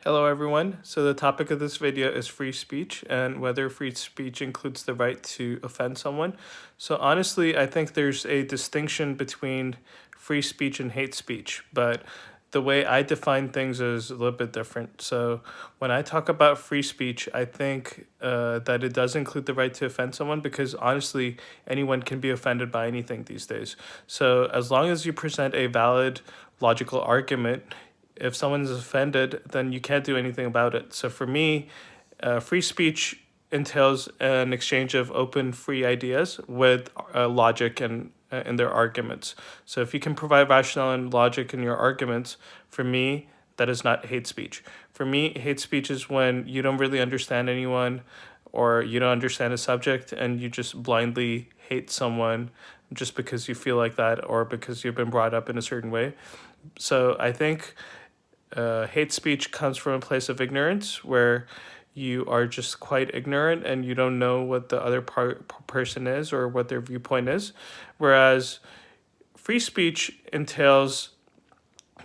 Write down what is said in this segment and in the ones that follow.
Hello everyone. So the topic of this video is free speech and whether free speech includes the right to offend someone. So honestly, I think there's a distinction between free speech and hate speech, but the way I define things is a little bit different. So when I talk about free speech, I think that it does include the right to offend someone because honestly, anyone can be offended by anything these days. So as long as you present a valid logical argument, if someone is offended, then you can't do anything about it. So for me, free speech entails an exchange of open, free ideas with logic and in their arguments. So if you can provide rationale and logic in your arguments, for me, that is not hate speech. For me, hate speech is when you don't really understand anyone or you don't understand a subject and you just blindly hate someone just because you feel like that or because you've been brought up in a certain way. So I think hate speech comes from a place of ignorance where you are just quite ignorant and you don't know what the other person is or what their viewpoint is. Whereas free speech entails,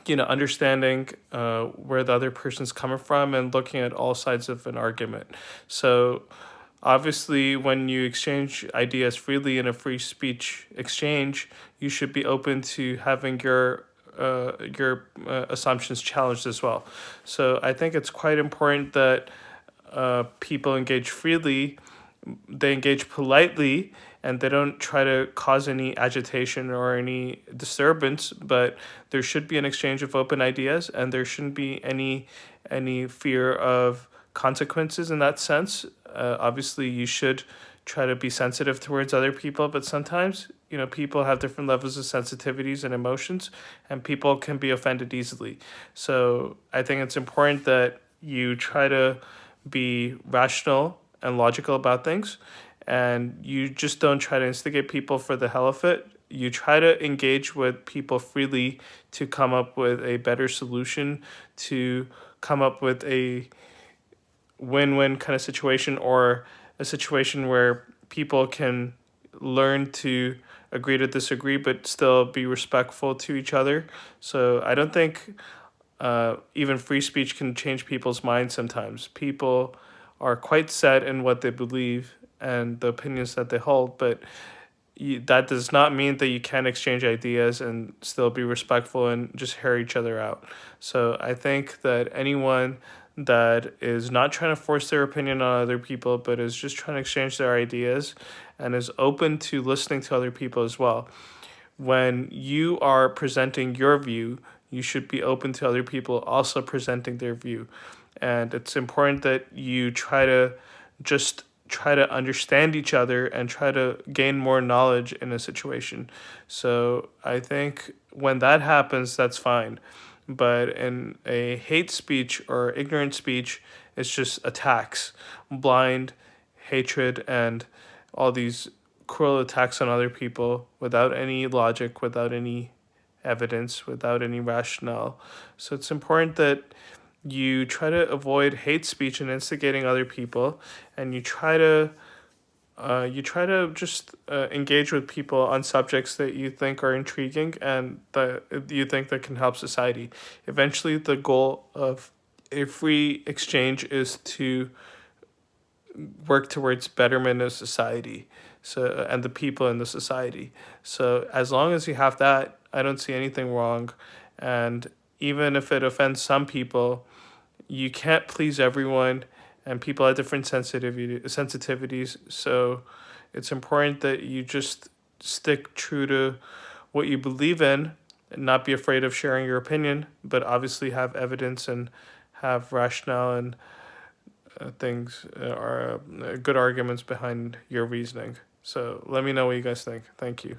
understanding where the other person's coming from and looking at all sides of an argument. So obviously, when you exchange ideas freely in a free speech exchange, you should be open to having your assumptions challenged as well. So I think it's quite important that people engage freely, they engage politely, and they don't try to cause any agitation or any disturbance. But there should be an exchange of open ideas, and there shouldn't be any fear of consequences in that sense. Obviously, you should try to be sensitive towards other people, but sometimes people have different levels of sensitivities and emotions, and people can be offended easily. So I think it's important that you try to be rational and logical about things, and you just don't try to instigate people for the hell of it. You try to engage with people freely to come up with a better solution, to come up with a win-win kind of situation, or a situation where people can learn to agree to disagree but still be respectful to each other. So I don't think even free speech can change people's minds. Sometimes people are quite set in what they believe and the opinions that they hold, but that does not mean that you can't exchange ideas and still be respectful and just hear each other out. So I think that anyone that is not trying to force their opinion on other people, but is just trying to exchange their ideas and is open to listening to other people as well. When you are presenting your view, you should be open to other people also presenting their view. And it's important that you try to understand each other and try to gain more knowledge in a situation. So I think when that happens, that's fine. But in a hate speech or ignorant speech, it's just attacks, blind hatred, and all these cruel attacks on other people without any logic, without any evidence, without any rationale. So it's important that you try to avoid hate speech and instigating other people, and you try to just engage with people on subjects that you think are intriguing and that you think that can help society. Eventually, the goal of a free exchange is to work towards betterment of society, so and the people in the society. So as long as you have that, I don't see anything wrong. And even if it offends some people, you can't please everyone, and people have different sensitivities. So it's important that you just stick true to what you believe in and not be afraid of sharing your opinion, but obviously have evidence and have rationale and things are good arguments behind your reasoning. So let me know what you guys think. Thank you.